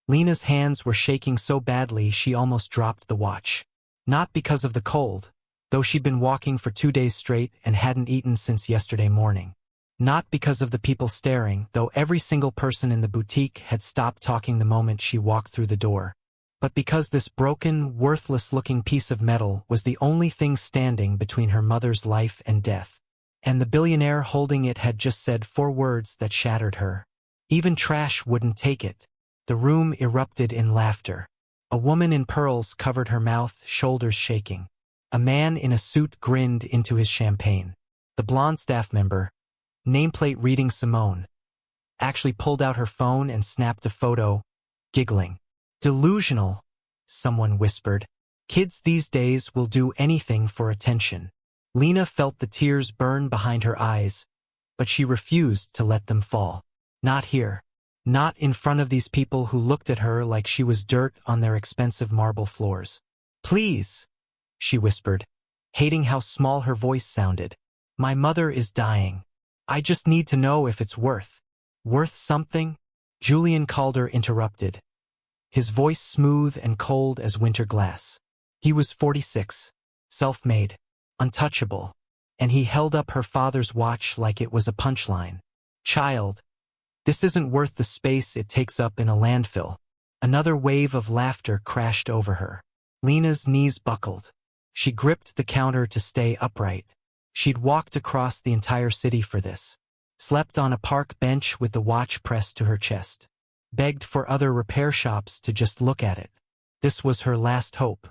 Lina's hands were shaking so badly she almost dropped the watch. Not because of the cold, though she'd been walking for 2 days straight and hadn't eaten since yesterday morning. Not because of the people staring, though every single person in the boutique had stopped talking the moment she walked through the door. But because this broken, worthless-looking piece of metal was the only thing standing between her mother's life and death. And the billionaire holding it had just said 4 words that shattered her. Even trash wouldn't take it. The room erupted in laughter. A woman in pearls covered her mouth, shoulders shaking. A man in a suit grinned into his champagne. The blonde staff member, nameplate reading Simone, actually pulled out her phone and snapped a photo, giggling. Delusional, someone whispered. Kids these days will do anything for attention. Lina felt the tears burn behind her eyes, but she refused to let them fall. Not here. Not in front of these people who looked at her like she was dirt on their expensive marble floors. Please, she whispered, hating how small her voice sounded. My mother is dying. I just need to know if it's worth something? Julian Calder interrupted, his voice smooth and cold as winter glass. He was 46, self-made, untouchable, and he held up her father's watch like it was a punchline. Child, this isn't worth the space it takes up in a landfill. Another wave of laughter crashed over her. Lina's knees buckled. She gripped the counter to stay upright. She'd walked across the entire city for this. Slept on a park bench with the watch pressed to her chest. Begged for other repair shops to just look at it. This was her last hope.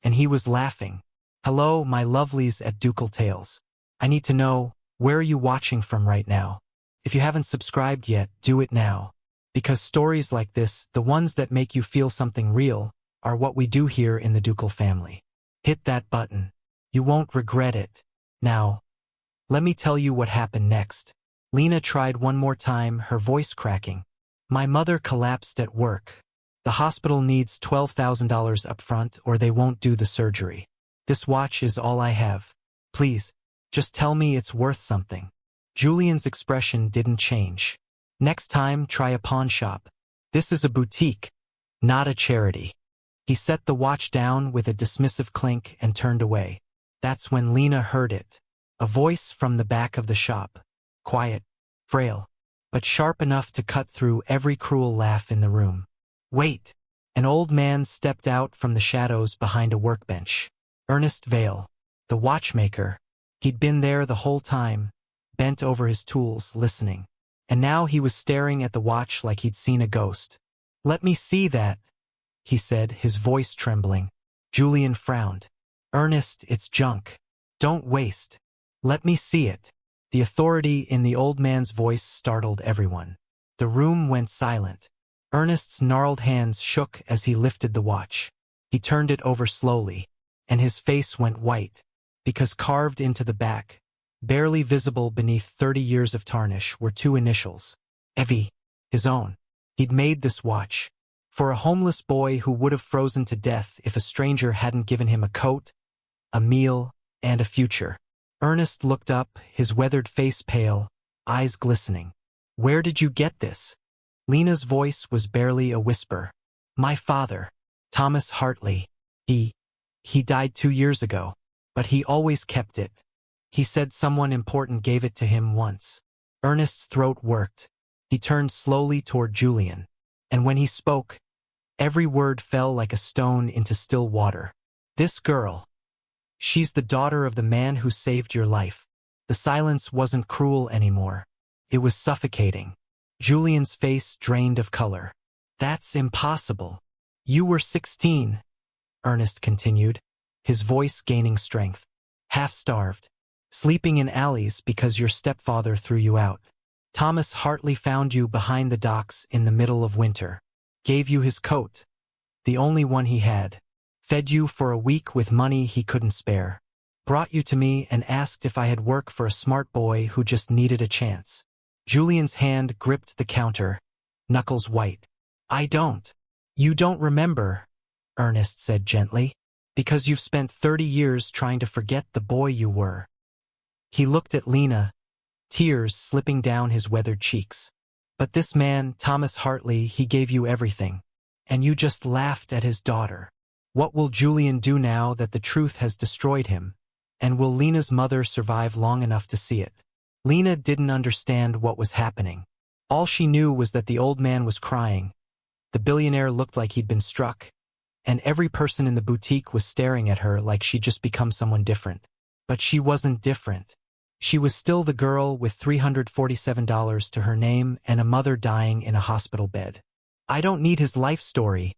And he was laughing. Hello, my lovelies at Ducal Tales. I need to know, where are you watching from right now? If you haven't subscribed yet, do it now. Because stories like this, the ones that make you feel something real, are what we do here in the Ducal family. Hit that button. You won't regret it. Now, let me tell you what happened next. Lina tried one more time, her voice cracking. My mother collapsed at work. The hospital needs $12,000 up front or they won't do the surgery. This watch is all I have. Please, just tell me it's worth something. Julian's expression didn't change. Next time, try a pawn shop. This is a boutique, not a charity. He set the watch down with a dismissive clink and turned away. That's when Lina heard it. A voice from the back of the shop. Quiet, frail, but sharp enough to cut through every cruel laugh in the room. Wait! An old man stepped out from the shadows behind a workbench. Ernest Vale, the watchmaker. He'd been there the whole time, bent over his tools, listening. And now he was staring at the watch like he'd seen a ghost. Let me see that, he said, his voice trembling. Julian frowned. Ernest, it's junk. Don't waste. Let me see it. The authority in the old man's voice startled everyone. The room went silent. Ernest's gnarled hands shook as he lifted the watch. He turned it over slowly, and his face went white, because carved into the back, barely visible beneath 30 years of tarnish, were 2 initials. Evie, his own. He'd made this watch for a homeless boy who would have frozen to death if a stranger hadn't given him a coat, a meal, and a future. Ernest looked up, his weathered face pale, eyes glistening. Where did you get this? Lina's voice was barely a whisper. My father, Thomas Hartley. He died 2 years ago, but he always kept it. He said someone important gave it to him once. Ernest's throat worked. He turned slowly toward Julian, and when he spoke, every word fell like a stone into still water. This girl. She's the daughter of the man who saved your life. The silence wasn't cruel anymore. It was suffocating. Julian's face drained of color. That's impossible. You were 16, Ernest continued, his voice gaining strength. Half-starved. Sleeping in alleys because your stepfather threw you out. Thomas Hartley found you behind the docks in the middle of winter. Gave you his coat, the only one he had. Fed you for a week with money he couldn't spare. Brought you to me and asked if I had work for a smart boy who just needed a chance. Julian's hand gripped the counter, knuckles white. I don't. You don't remember, Ernest said gently, because you've spent 30 years trying to forget the boy you were. He looked at Lina, tears slipping down his weathered cheeks. But this man, Thomas Hartley, he gave you everything. And you just laughed at his daughter. What will Julian do now that the truth has destroyed him? And will Lina's mother survive long enough to see it? Lina didn't understand what was happening. All she knew was that the old man was crying. The billionaire looked like he'd been struck. And every person in the boutique was staring at her like she'd just become someone different. But she wasn't different. She was still the girl with $347 to her name and a mother dying in a hospital bed. I don't need his life story,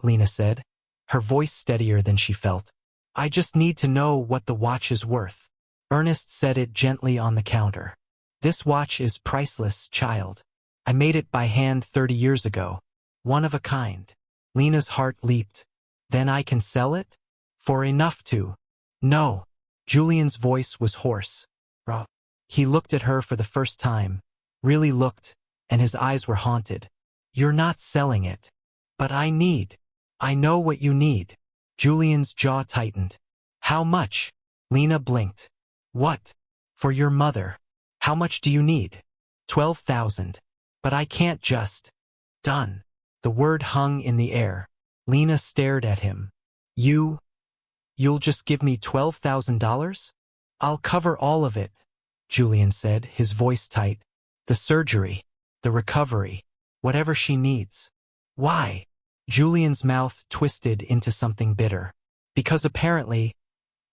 Lina said, her voice steadier than she felt. I just need to know what the watch is worth. Ernest set it gently on the counter. This watch is priceless, child. I made it by hand 30 years ago. One of a kind. Lina's heart leaped. Then I can sell it? For enough to. No. Julian's voice was hoarse. He looked at her for the first time, really looked, and his eyes were haunted. You're not selling it. But I know what you need. Julian's jaw tightened. How much? Lina blinked. What? For your mother. How much do you need? 12,000. But I can't just. Done. The word hung in the air. Lina stared at him. You'll just give me $12,000? I'll cover all of it, Julian said, his voice tight. The surgery, the recovery, whatever she needs. Why? Julian's mouth twisted into something bitter. Because apparently,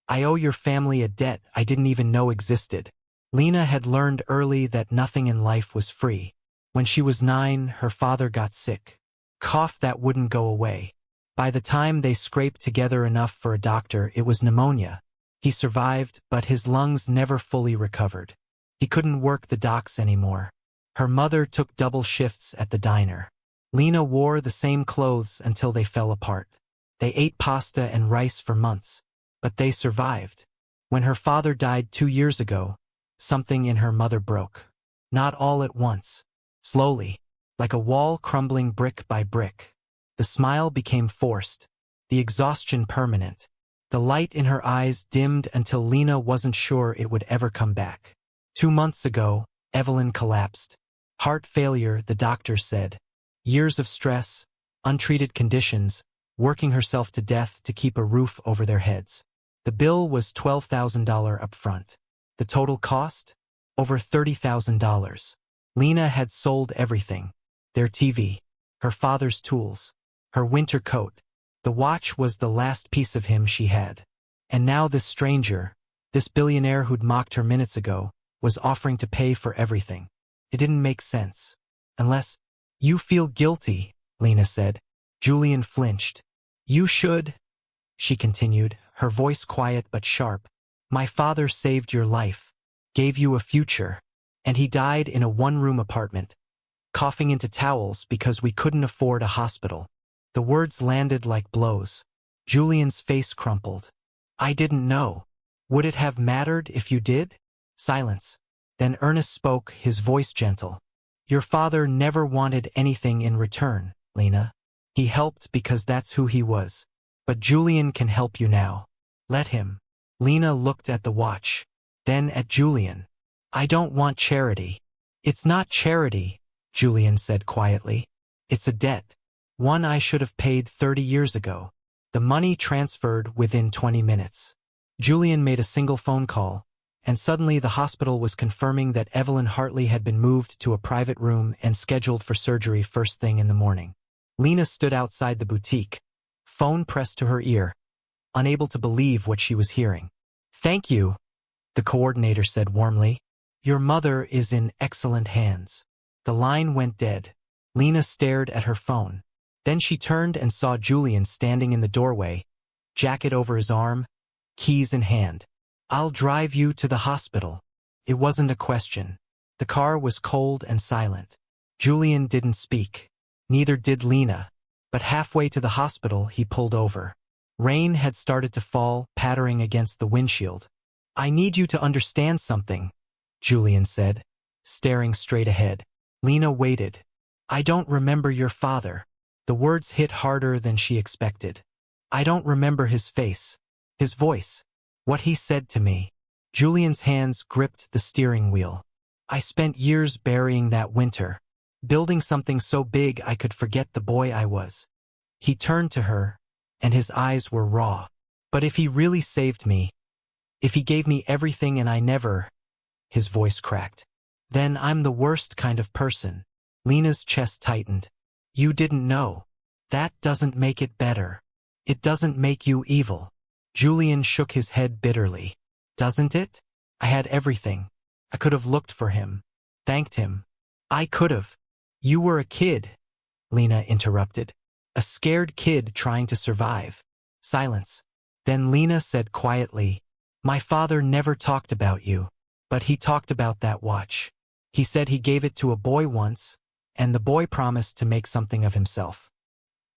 I owe your family a debt I didn't even know existed. Lina had learned early that nothing in life was free. When she was 9, her father got sick. Cough that wouldn't go away. By the time they scraped together enough for a doctor, it was pneumonia. He survived, but his lungs never fully recovered. He couldn't work the docks anymore. Her mother took double shifts at the diner. Lina wore the same clothes until they fell apart. They ate pasta and rice for months, but they survived. When her father died 2 years ago, something in her mother broke. Not all at once. Slowly, like a wall crumbling brick by brick. The smile became forced, the exhaustion permanent. The light in her eyes dimmed until Lina wasn't sure it would ever come back. 2 months ago, Evelyn collapsed. Heart failure, the doctors said. Years of stress, untreated conditions, working herself to death to keep a roof over their heads. The bill was $12,000 up front. The total cost? Over $30,000. Lina had sold everything. Their TV, her father's tools, her winter coat. The watch was the last piece of him she had. And now this stranger, this billionaire who'd mocked her minutes ago, was offering to pay for everything. It didn't make sense. Unless, you feel guilty, Lina said. Julian flinched. You should, she continued, her voice quiet but sharp. My father saved your life, gave you a future, and he died in a one-room apartment, coughing into towels because we couldn't afford a hospital. The words landed like blows. Julian's face crumpled. I didn't know. Would it have mattered if you did? Silence. Then Ernest spoke, his voice gentle. Your father never wanted anything in return, Lina. He helped because that's who he was. But Julian can help you now. Let him. Lina looked at the watch, then at Julian. I don't want charity. It's not charity, Julian said quietly. It's a debt. One I should have paid 30 years ago. The money transferred within 20 minutes. Julian made a single phone call, and suddenly the hospital was confirming that Evelyn Hartley had been moved to a private room and scheduled for surgery first thing in the morning. Lina stood outside the boutique, phone pressed to her ear, unable to believe what she was hearing. Thank you, the coordinator said warmly. Your mother is in excellent hands. The line went dead. Lina stared at her phone. Then she turned and saw Julian standing in the doorway, jacket over his arm, keys in hand. I'll drive you to the hospital. It wasn't a question. The car was cold and silent. Julian didn't speak. Neither did Lina. But halfway to the hospital, he pulled over. Rain had started to fall, pattering against the windshield. I need you to understand something, Julian said, staring straight ahead. Lina waited. I don't remember your father. The words hit harder than she expected. I don't remember his face, his voice, what he said to me. Julian's hands gripped the steering wheel. I spent years burying that winter, building something so big I could forget the boy I was. He turned to her, and his eyes were raw. But if he really saved me, if he gave me everything and I never, his voice cracked, then I'm the worst kind of person. Lina's chest tightened. You didn't know. That doesn't make it better. It doesn't make you evil. Julian shook his head bitterly. Doesn't it? I had everything. I could have looked for him, thanked him. I could have. You were a kid, Lina interrupted. A scared kid trying to survive. Silence. Then Lina said quietly, my father never talked about you, but he talked about that watch. He said he gave it to a boy once, and the boy promised to make something of himself.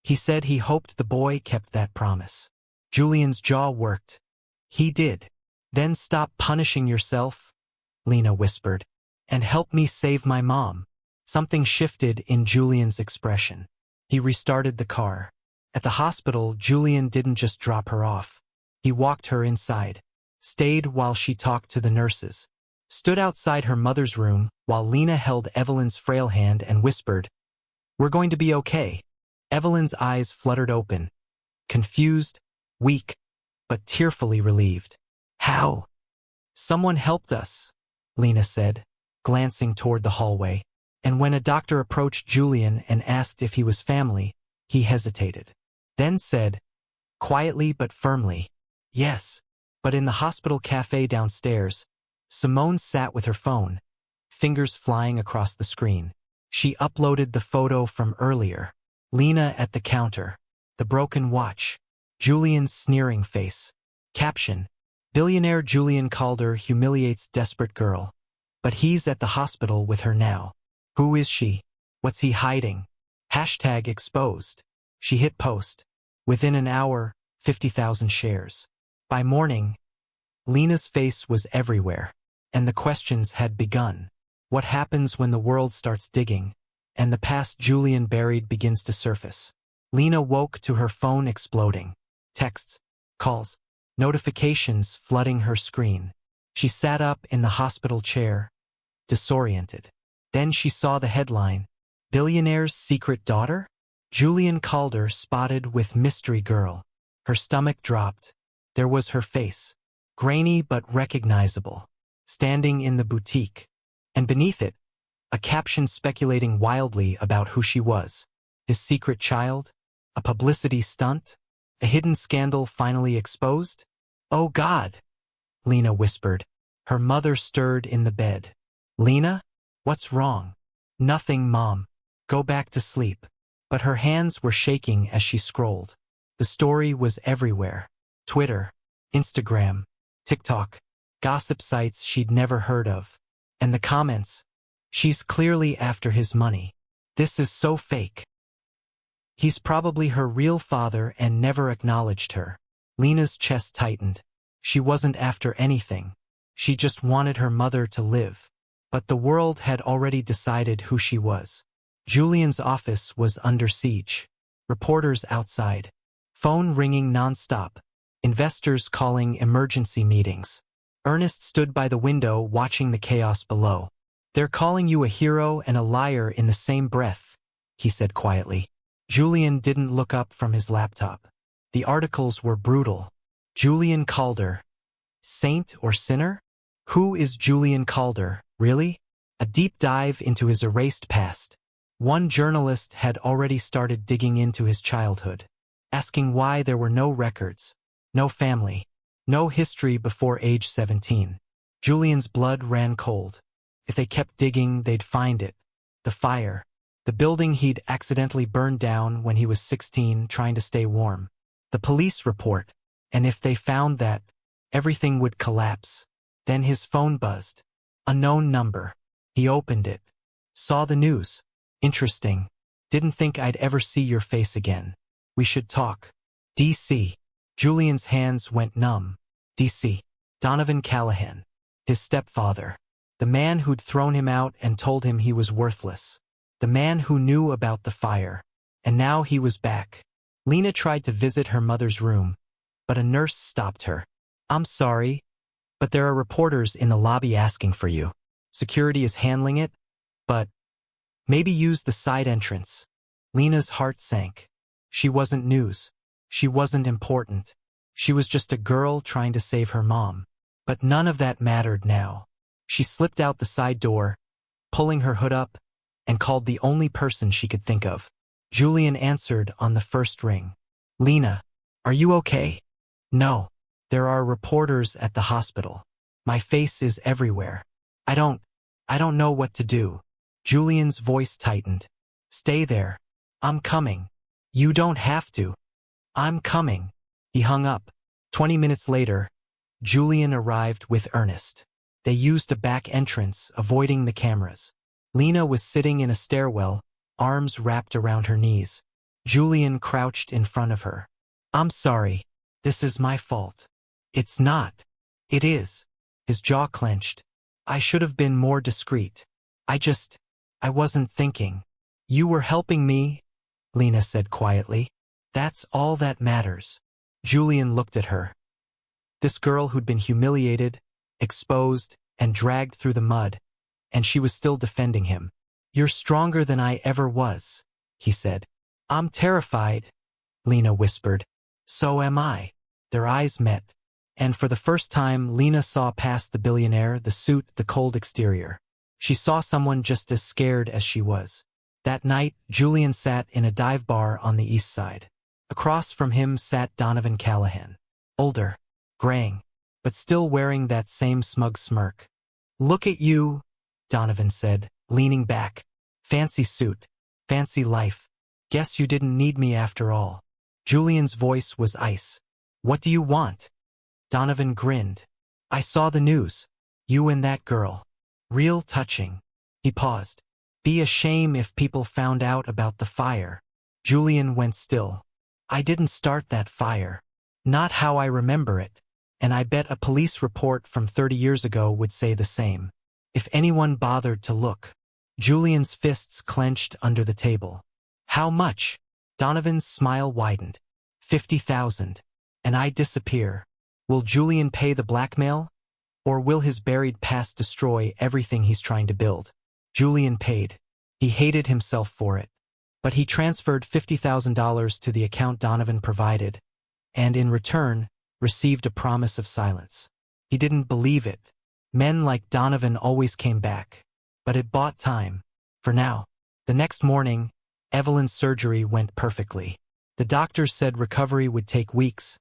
He said he hoped the boy kept that promise. Julian's jaw worked. He did. Then stop punishing yourself, Lina whispered, and help me save my mom. Something shifted in Julian's expression. He restarted the car. At the hospital, Julian didn't just drop her off. He walked her inside, stayed while she talked to the nurses, stood outside her mother's room while Lina held Evelyn's frail hand and whispered, we're going to be okay. Evelyn's eyes fluttered open, confused, weak, but tearfully relieved. How? Someone helped us, Lina said, glancing toward the hallway. And when a doctor approached Julian and asked if he was family, he hesitated. Then said, quietly but firmly, yes. But in the hospital cafe downstairs, Simone sat with her phone, fingers flying across the screen. She uploaded the photo from earlier. Lina at the counter, the broken watch, Julian's sneering face. Caption, billionaire Julian Calder humiliates desperate girl. But he's at the hospital with her now. Who is she? What's he hiding? Hashtag exposed. She hit post. Within an hour, 50,000 shares. By morning, Lina's face was everywhere, and the questions had begun. What happens when the world starts digging, and the past Julian buried begins to surface? Lina woke to her phone exploding. Texts, calls, notifications flooding her screen. She sat up in the hospital chair, disoriented. Then she saw the headline, Billionaire's Secret Daughter? Julian Calder spotted with mystery girl. Her stomach dropped. There was her face, grainy but recognizable, standing in the boutique. And beneath it, a caption speculating wildly about who she was. His secret child? A publicity stunt? A hidden scandal finally exposed? Oh God, Lina whispered. Her mother stirred in the bed. Lina? What's wrong? Nothing, Mom. Go back to sleep. But her hands were shaking as she scrolled. The story was everywhere. Twitter, Instagram, TikTok, gossip sites she'd never heard of. And the comments, she's clearly after his money. This is so fake. He's probably her real father and never acknowledged her. Lina's chest tightened. She wasn't after anything. She just wanted her mother to live. But the world had already decided who she was. Julian's office was under siege. Reporters outside. Phone ringing nonstop. Investors calling emergency meetings. Ernest stood by the window watching the chaos below. They're calling you a hero and a liar in the same breath, he said quietly. Julian didn't look up from his laptop. The articles were brutal. Julian Calder. Saint or sinner? Who is Julian Calder, really? A deep dive into his erased past. One journalist had already started digging into his childhood, asking why there were no records, no family, no history before age 17. Julian's blood ran cold. If they kept digging, they'd find it. The fire. The building he'd accidentally burned down when he was 16 trying to stay warm. The police report. And if they found that, everything would collapse. Then his phone buzzed. Unknown number. He opened it. Saw the news. Interesting. Didn't think I'd ever see your face again. We should talk. DC. Julian's hands went numb. DC. Donovan Callahan. His stepfather. The man who'd thrown him out and told him he was worthless. The man who knew about the fire. And now he was back. Lina tried to visit her mother's room, but a nurse stopped her. I'm sorry, but there are reporters in the lobby asking for you. Security is handling it, but maybe use the side entrance. Lina's heart sank. She wasn't news. She wasn't important. She was just a girl trying to save her mom. But none of that mattered now. She slipped out the side door, pulling her hood up, and called the only person she could think of. Julian answered on the first ring. Lina, are you okay? No. There are reporters at the hospital. My face is everywhere. I don't know what to do. Julian's voice tightened. Stay there. I'm coming. You don't have to. I'm coming. He hung up. 20 minutes later, Julian arrived with Ernest. They used a back entrance, avoiding the cameras. Lina was sitting in a stairwell, arms wrapped around her knees. Julian crouched in front of her. I'm sorry. This is my fault. It's not. It is. His jaw clenched. I should have been more discreet. I wasn't thinking. You were helping me, Lina said quietly. That's all that matters. Julian looked at her. This girl who'd been humiliated, exposed, and dragged through the mud, and she was still defending him. You're stronger than I ever was, he said. I'm terrified, Lina whispered. So am I. Their eyes met, and for the first time Lina saw past the billionaire, the suit, the cold exterior. She saw someone just as scared as she was. That night, Julian sat in a dive bar on the east side. Across from him sat Donovan Callahan. Older, graying, but still wearing that same smug smirk. Look at you, Donovan said, leaning back. Fancy suit, fancy life. Guess you didn't need me after all. Julian's voice was ice. What do you want? Donovan grinned. I saw the news. You and that girl. Real touching. He paused. Be a shame if people found out about the fire. Julian went still. I didn't start that fire. Not how I remember it. And I bet a police report from 30 years ago would say the same. If anyone bothered to look. Julian's fists clenched under the table. How much? Donovan's smile widened. 50,000. And I disappear. Will Julian pay the blackmail? Or will his buried past destroy everything he's trying to build? Julian paid. He hated himself for it. But he transferred $50,000 to the account Donovan provided, and in return, received a promise of silence. He didn't believe it. Men like Donovan always came back. But it bought time. For now. The next morning, Evelyn's surgery went perfectly. The doctors said recovery would take weeks,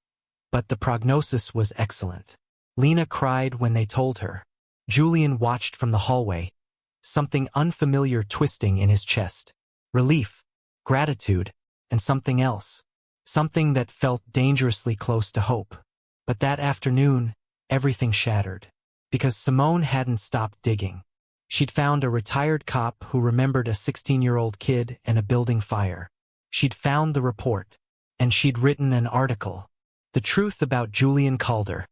but the prognosis was excellent. Lina cried when they told her. Julian watched from the hallway, something unfamiliar twisting in his chest. Relief, gratitude, and something else. Something that felt dangerously close to hope. But that afternoon, everything shattered. Because Simone hadn't stopped digging. She'd found a retired cop who remembered a 16-year-old kid and a building fire. She'd found the report, and she'd written an article. The truth about Julian Calder,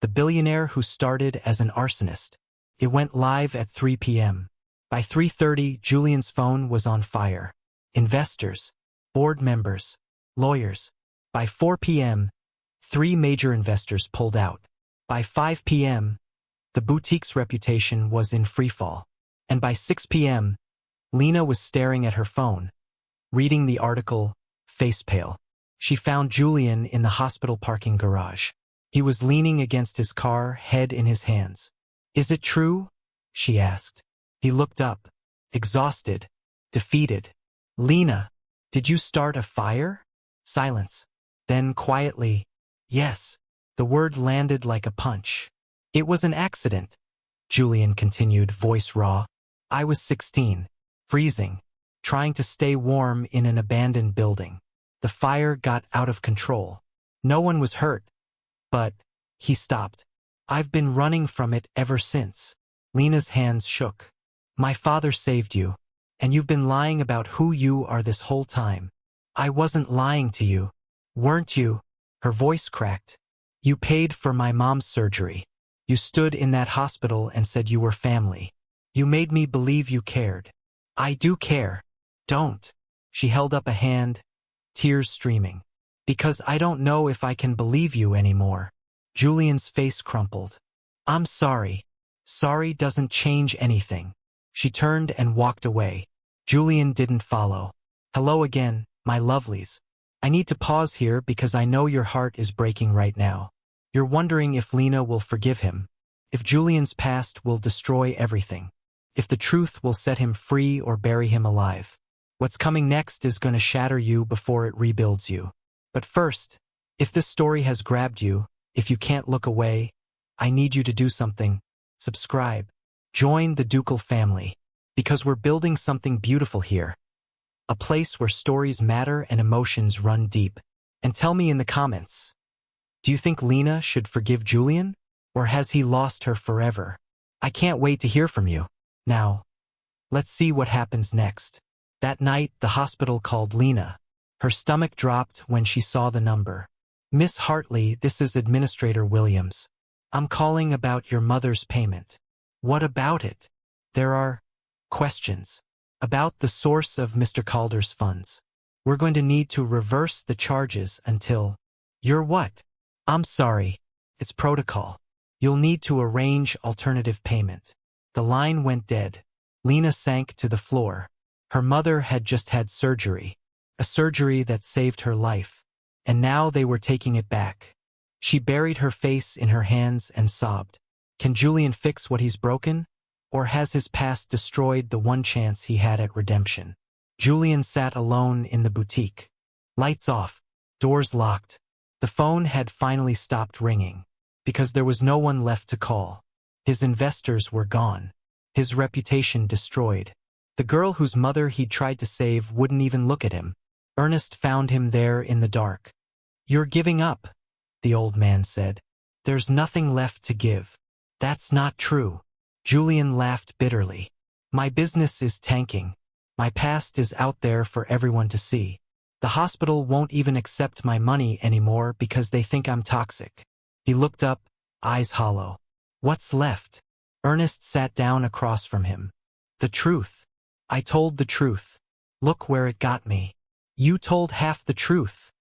the billionaire who started as an arsonist. It went live at 3 p.m. By 3:30, Julian's phone was on fire. Investors, board members, lawyers. By 4 p.m., 3 major investors pulled out. By 5 p.m., the boutique's reputation was in freefall. And by 6 p.m., Lina was staring at her phone, reading the article, face pale. She found Julian in the hospital parking garage. He was leaning against his car, head in his hands. Is it true? She asked. He looked up, exhausted, defeated. Lina, did you start a fire? Silence. Then quietly, yes. The word landed like a punch. It was an accident, Julian continued, voice raw. I was 16, freezing, trying to stay warm in an abandoned building. The fire got out of control. No one was hurt. But, he stopped. I've been running from it ever since. Lina's hands shook. My father saved you, and you've been lying about who you are this whole time. I wasn't lying to you. Weren't you? Her voice cracked. You paid for my mom's surgery. You stood in that hospital and said you were family. You made me believe you cared. I do care. Don't. She held up a hand, tears streaming. Because I don't know if I can believe you anymore. Julian's face crumpled. I'm sorry. Sorry doesn't change anything. She turned and walked away. Julian didn't follow. Hello again, my lovelies. I need to pause here because I know your heart is breaking right now. You're wondering if Lina will forgive him, if Julian's past will destroy everything, if the truth will set him free or bury him alive. What's coming next is going to shatter you before it rebuilds you. But first, if this story has grabbed you, if you can't look away, I need you to do something. Subscribe. Join the Ducal family, because we're building something beautiful here. A place where stories matter and emotions run deep. And tell me in the comments, do you think Lina should forgive Julian? Or has he lost her forever? I can't wait to hear from you. Now, let's see what happens next. That night, the hospital called Lina. Her stomach dropped when she saw the number. Miss Hartley, this is Administrator Williams. I'm calling about your mother's payment. What about it? There are questions about the source of Mr. Calder's funds. We're going to need to reverse the charges until... You're what? I'm sorry. It's protocol. You'll need to arrange alternative payment. The line went dead. Lina sank to the floor. Her mother had just had surgery, a surgery that saved her life, and now they were taking it back. She buried her face in her hands and sobbed. Can Julian fix what he's broken? Or has his past destroyed the one chance he had at redemption? Julian sat alone in the boutique. Lights off, doors locked. The phone had finally stopped ringing, because there was no one left to call. His investors were gone. His reputation destroyed. The girl whose mother he'd tried to save wouldn't even look at him. Ernest found him there in the dark. You're giving up, the old man said. There's nothing left to give. That's not true. Julian laughed bitterly. My business is tanking. My past is out there for everyone to see. The hospital won't even accept my money anymore because they think I'm toxic. He looked up, eyes hollow. What's left? Ernest sat down across from him. The truth. I told the truth. Look where it got me. You told half the truth,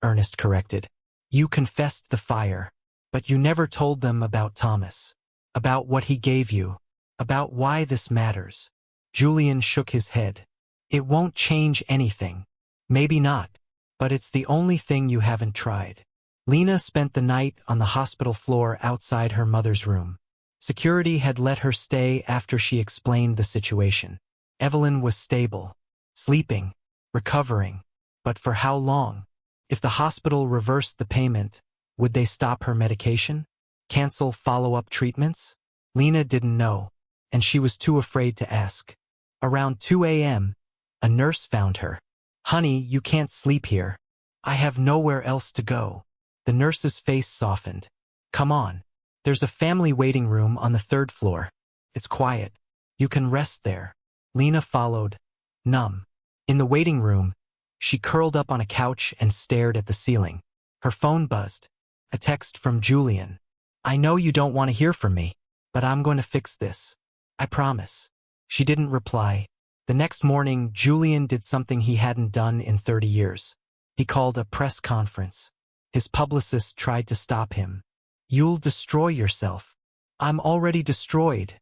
Ernest corrected. You confessed the fire, but you never told them about Thomas, about what he gave you, about why this matters. Julian shook his head. It won't change anything. Maybe not, but it's the only thing you haven't tried. Lina spent the night on the hospital floor outside her mother's room. Security had let her stay after she explained the situation. Evelyn was stable, sleeping, recovering, but for how long? If the hospital reversed the payment, would they stop her medication? Cancel follow-up treatments? Lina didn't know, and she was too afraid to ask. Around 2 a.m., a nurse found her. Honey, you can't sleep here. I have nowhere else to go. The nurse's face softened. Come on. There's a family waiting room on the 3rd floor. It's quiet. You can rest there. Lina followed, numb. In the waiting room, she curled up on a couch and stared at the ceiling. Her phone buzzed. A text from Julian. I know you don't want to hear from me, but I'm going to fix this. I promise. She didn't reply. The next morning, Julian did something he hadn't done in 30 years. He called a press conference. His publicist tried to stop him. You'll destroy yourself. I'm already destroyed,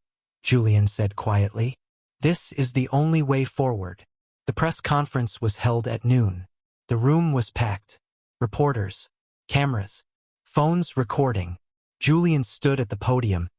Julian said quietly. This is the only way forward. The press conference was held at noon. The room was packed. Reporters, cameras, phones recording. Julian stood at the podium,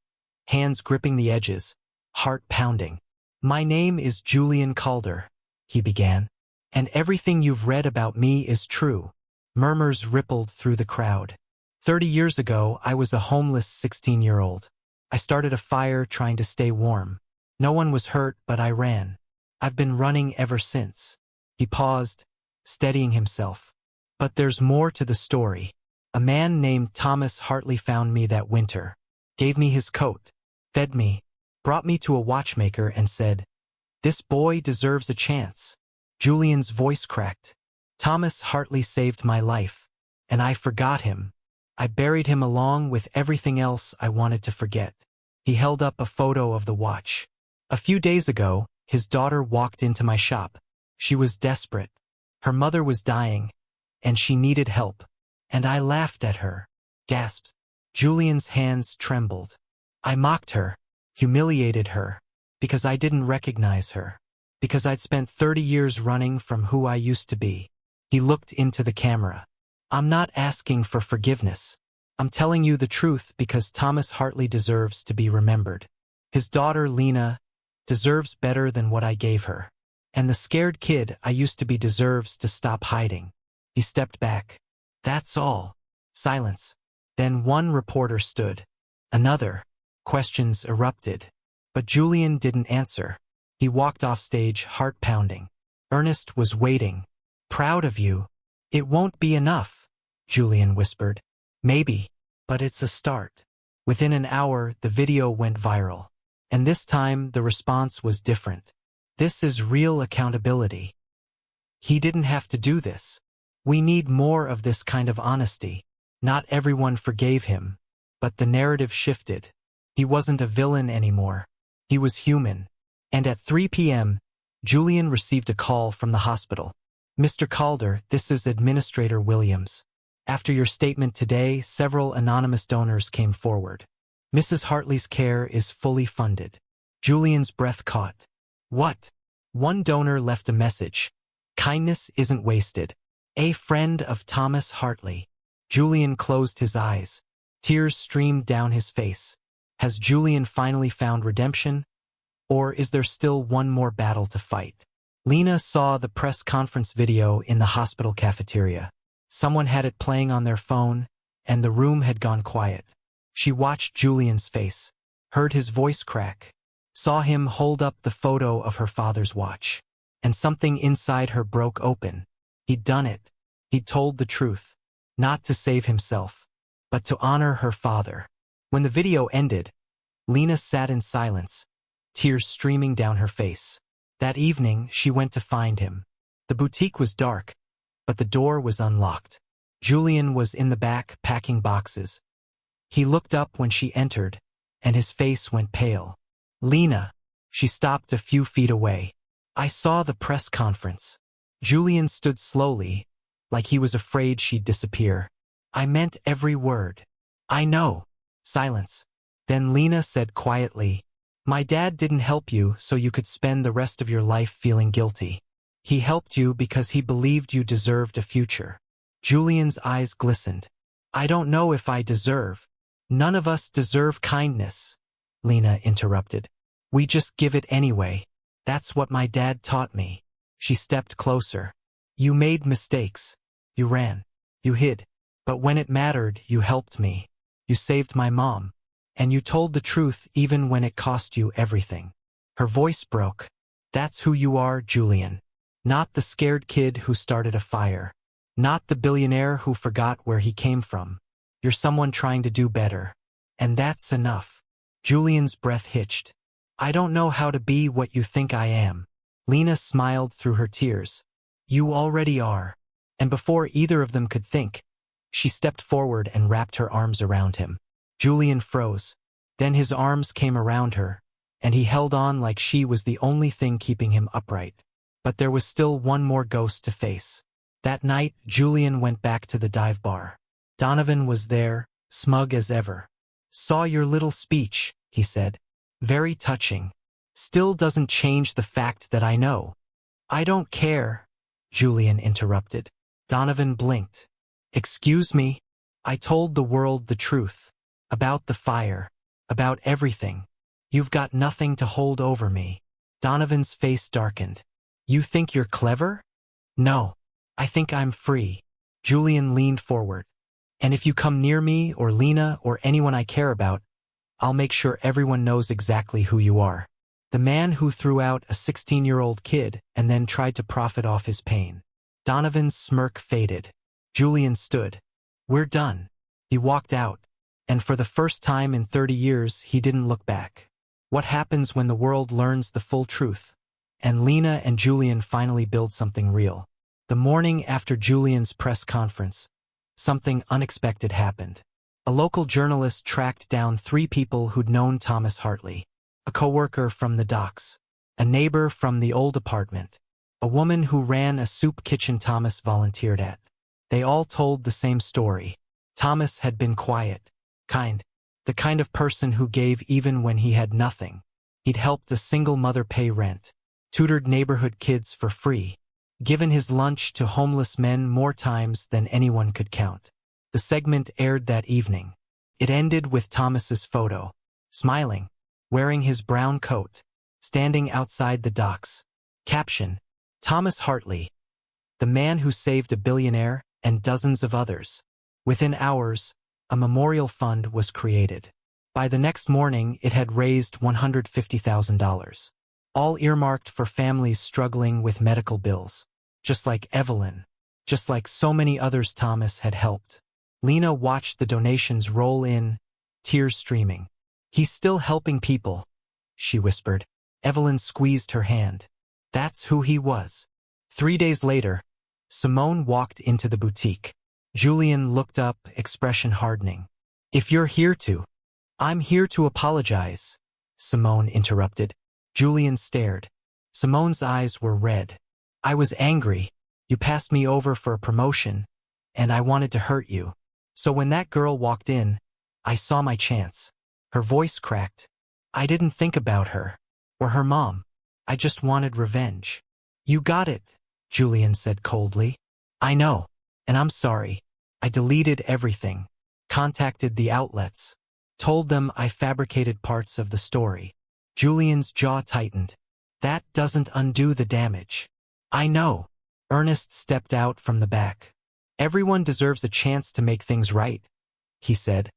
hands gripping the edges, heart pounding. My name is Julian Calder, he began, and everything you've read about me is true. Murmurs rippled through the crowd. 30 years ago, I was a homeless 16-year-old. I started a fire trying to stay warm. No one was hurt, but I ran. I've been running ever since. He paused, steadying himself. But there's more to the story. A man named Thomas Hartley found me that winter, gave me his coat, fed me, brought me to a watchmaker and said, "This boy deserves a chance." Julian's voice cracked. Thomas Hartley saved my life, and I forgot him. I buried him along with everything else I wanted to forget. He held up a photo of the watch. A few days ago, his daughter walked into my shop. She was desperate. Her mother was dying, and she needed help. And I laughed at her. Gasped. Julian's hands trembled. I mocked her, humiliated her, because I didn't recognize her. Because I'd spent 30 years running from who I used to be. He looked into the camera. I'm not asking for forgiveness. I'm telling you the truth because Thomas Hartley deserves to be remembered. His daughter, Lina, deserves better than what I gave her. And the scared kid I used to be deserves to stop hiding. He stepped back. That's all. Silence. Then one reporter stood. Another. Questions erupted. But Julian didn't answer. He walked off stage, heart pounding. Ernest was waiting. Proud of you. It won't be enough, Julian whispered. Maybe, but it's a start. Within an hour, the video went viral. And this time, the response was different. This is real accountability. He didn't have to do this. We need more of this kind of honesty. Not everyone forgave him, but the narrative shifted. He wasn't a villain anymore. He was human. And at 3 p.m., Julian received a call from the hospital. Mr. Calder, this is Administrator Williams. After your statement today, several anonymous donors came forward. Mrs. Hartley's care is fully funded. Julian's breath caught. What? One donor left a message. Kindness isn't wasted. A friend of Thomas Hartley. Julian closed his eyes. Tears streamed down his face. Has Julian finally found redemption? Or is there still one more battle to fight? Lina saw the press conference video in the hospital cafeteria. Someone had it playing on their phone, and the room had gone quiet. She watched Julian's face, heard his voice crack, saw him hold up the photo of her father's watch, and something inside her broke open. He'd done it. He'd told the truth, not to save himself, but to honor her father. When the video ended, Lina sat in silence, tears streaming down her face. That evening, she went to find him. The boutique was dark, but the door was unlocked. Julian was in the back, packing boxes. He looked up when she entered, and his face went pale. Lina. She stopped a few feet away. I saw the press conference. Julian stood slowly, like he was afraid she'd disappear. I meant every word. I know. Silence. Then Lina said quietly, my dad didn't help you so you could spend the rest of your life feeling guilty. He helped you because he believed you deserved a future. Julian's eyes glistened. I don't know if I deserve. None of us deserve kindness, Lina interrupted. We just give it anyway. That's what my dad taught me. She stepped closer. You made mistakes. You ran. You hid. But when it mattered, you helped me. You saved my mom. And you told the truth even when it cost you everything. Her voice broke. That's who you are, Julian. Not the scared kid who started a fire. Not the billionaire who forgot where he came from. You're someone trying to do better. And that's enough. Julian's breath hitched. I don't know how to be what you think I am. Lina smiled through her tears. You already are. And before either of them could think, she stepped forward and wrapped her arms around him. Julian froze. Then his arms came around her, and he held on like she was the only thing keeping him upright. But there was still one more ghost to face. That night, Julian went back to the dive bar. Donovan was there, smug as ever. Saw your little speech, he said. Very touching. Still doesn't change the fact that I know. I don't care, Julian interrupted. Donovan blinked. Excuse me? I told the world the truth. About the fire. About everything. You've got nothing to hold over me. Donovan's face darkened. You think you're clever? No. I think I'm free. Julian leaned forward. And if you come near me or Lina or anyone I care about, I'll make sure everyone knows exactly who you are. The man who threw out a 16-year-old kid and then tried to profit off his pain. Donovan's smirk faded. Julian stood. We're done. He walked out. And for the first time in 30 years, he didn't look back. What happens when the world learns the full truth? And Lina and Julian finally build something real. The morning after Julian's press conference, something unexpected happened. A local journalist tracked down 3 people who'd known Thomas Hartley. A coworker from the docks. A neighbor from the old apartment. A woman who ran a soup kitchen Thomas volunteered at. They all told the same story. Thomas had been quiet. Kind. The kind of person who gave even when he had nothing. He'd helped a single mother pay rent. Tutored neighborhood kids for free. given his lunch to homeless men more times than anyone could count. The segment aired that evening. It ended with Thomas's photo, smiling, wearing his brown coat, standing outside the docks. Caption: Thomas Hartley, the man who saved a billionaire and dozens of others. Within hours, a memorial fund was created. By the next morning, it had raised $150,000, all earmarked for families struggling with medical bills. Just like Evelyn, just like so many others Thomas had helped. Lina watched the donations roll in, tears streaming. "He's still helping people," she whispered. Evelyn squeezed her hand. That's who he was. 3 days later, Simone walked into the boutique. Julian looked up, expression hardening. "If you're here to..." "I'm here to apologize," Simone interrupted. Julian stared. Simone's eyes were red. "I was angry. You passed me over for a promotion, and I wanted to hurt you. So when that girl walked in, I saw my chance." Her voice cracked. "I didn't think about her, or her mom. I just wanted revenge." "You got it," Julian said coldly. "I know, and I'm sorry. I deleted everything, contacted the outlets, told them I fabricated parts of the story." Julian's jaw tightened. "That doesn't undo the damage." "I know." Ernest stepped out from the back. "Everyone deserves a chance to make things right," he said,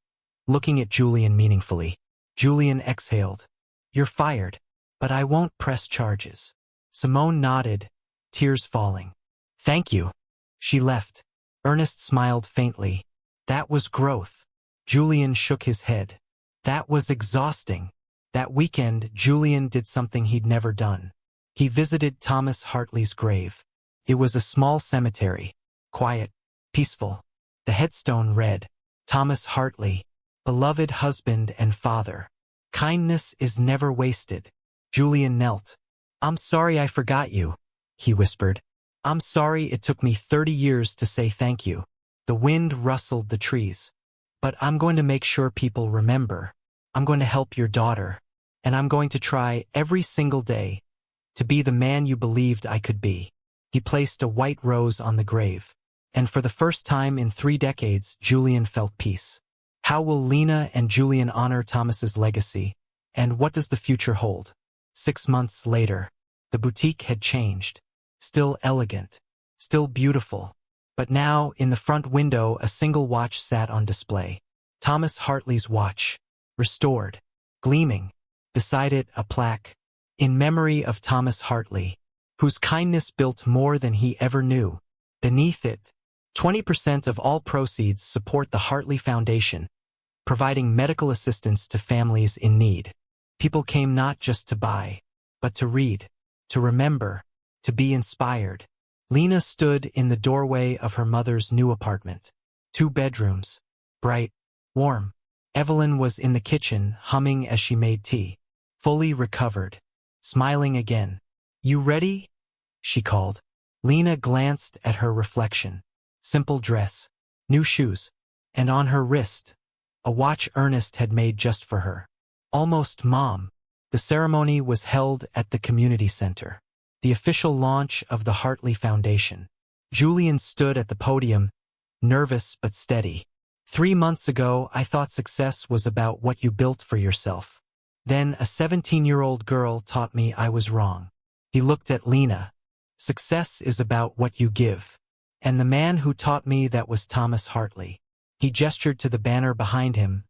looking at Julian meaningfully. Julian exhaled. "You're fired, but I won't press charges." Simone nodded, tears falling. "Thank you." She left. Ernest smiled faintly. "That was growth." Julian shook his head. "That was exhausting." That weekend, Julian did something he'd never done. He visited Thomas Hartley's grave. It was a small cemetery, quiet, peaceful. The headstone read, "Thomas Hartley, beloved husband and father. Kindness is never wasted." Julian knelt. "I'm sorry I forgot you," he whispered. "I'm sorry it took me 30 years to say thank you." The wind rustled the trees. "But I'm going to make sure people remember. I'm going to help your daughter. And I'm going to try every single day to be the man you believed I could be." He placed a white rose on the grave. And for the first time in 3 decades, Julian felt peace. How will Lina and Julian honor Thomas's legacy? And what does the future hold? 6 months later, the boutique had changed. Still elegant, still beautiful. But now, in the front window, a single watch sat on display. Thomas Hartley's watch, restored, gleaming. Beside it, a plaque, "In memory of Thomas Hartley, whose kindness built more than he ever knew." Beneath it, 20% of all proceeds support the Hartley Foundation, providing medical assistance to families in need. People came not just to buy, but to read, to remember, to be inspired. Lina stood in the doorway of her mother's new apartment. 2 bedrooms, bright, warm. Evelyn was in the kitchen, humming as she made tea. Fully recovered, smiling again. "You ready?" she called. Lina glanced at her reflection. Simple dress, new shoes, and on her wrist, a watch Ernest had made just for her. Almost mom. The ceremony was held at the community center, the official launch of the Hartley Foundation. Julian stood at the podium, nervous but steady. 3 months ago, I thought success was about what you built for yourself. Then a 17-year-old girl taught me I was wrong. He looked at Lina. Success is about what you give. And the man who taught me that was Thomas Hartley. He gestured to the banner behind him,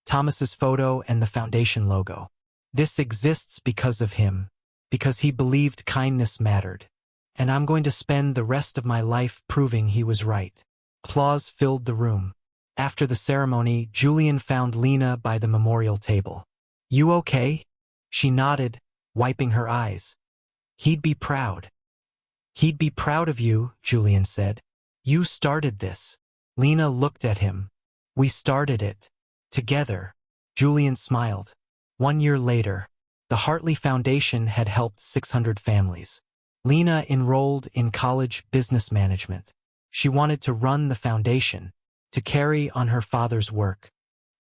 Thomas's photo and the foundation logo. This exists because of him, because he believed kindness mattered. And I'm going to spend the rest of my life proving he was right. Applause filled the room. After the ceremony, Julian found Lina by the memorial table. "You okay?" She nodded, wiping her eyes. "He'd be proud." "He'd be proud of you," Julian said. "You started this." Lina looked at him. "We started it. Together." Julian smiled. 1 year later, the Hartley Foundation had helped 600 families. Lina enrolled in college business management. She wanted to run the foundation, to carry on her father's work.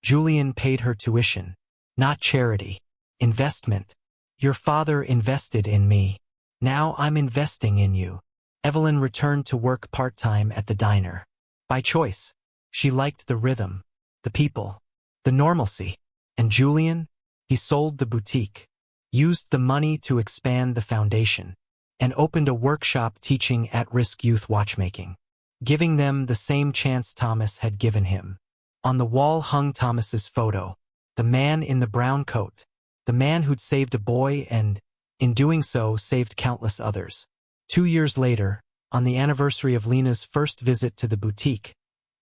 Julian paid her tuition. Not charity. Investment. "Your father invested in me. Now I'm investing in you." Evelyn returned to work part-time at the diner. By choice. She liked the rhythm, the people, the normalcy. And Julian? He sold the boutique, used the money to expand the foundation, and opened a workshop teaching at-risk youth watchmaking, giving them the same chance Thomas had given him. On the wall hung Thomas's photo, the man in the brown coat, the man who'd saved a boy and, in doing so, saved countless others. 2 years later, on the anniversary of Lina's first visit to the boutique,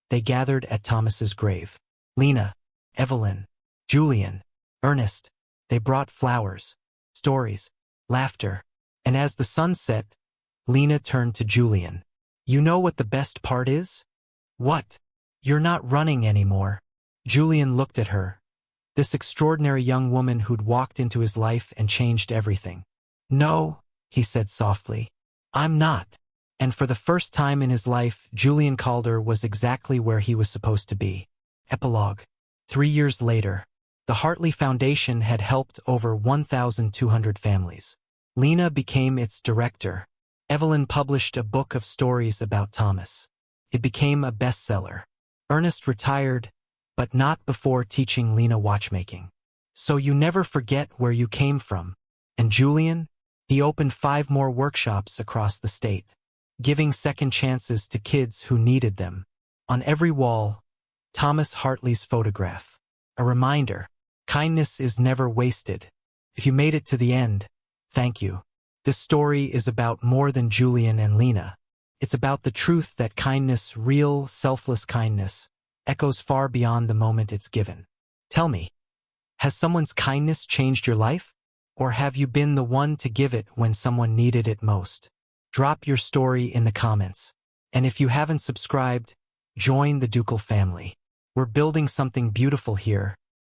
they gathered at Thomas's grave. Lina, Evelyn, Julian, Ernest. They brought flowers, stories, laughter, and as the sun set, Lina turned to Julian. You know what the best part is? What? You're not running anymore. Julian looked at her, this extraordinary young woman who'd walked into his life and changed everything. No, he said softly. I'm not. And for the first time in his life, Julian Calder was exactly where he was supposed to be. Epilogue. 3 years later, the Hartley Foundation had helped over 1,200 families. Lina became its director. Evelyn published a book of stories about Thomas. It became a bestseller. Ernest retired, but not before teaching Lina watchmaking. So you never forget where you came from. And Julian? He opened 5 more workshops across the state, giving second chances to kids who needed them. On every wall, Thomas Hartley's photograph. A reminder, kindness is never wasted. If you made it to the end, thank you. This story is about more than Julian and Lina. It's about the truth that kindness, real, selfless kindness, echoes far beyond the moment it's given. Tell me, has someone's kindness changed your life? Or have you been the one to give it when someone needed it most? Drop your story in the comments. And if you haven't subscribed, join the Ducal family. We're building something beautiful here,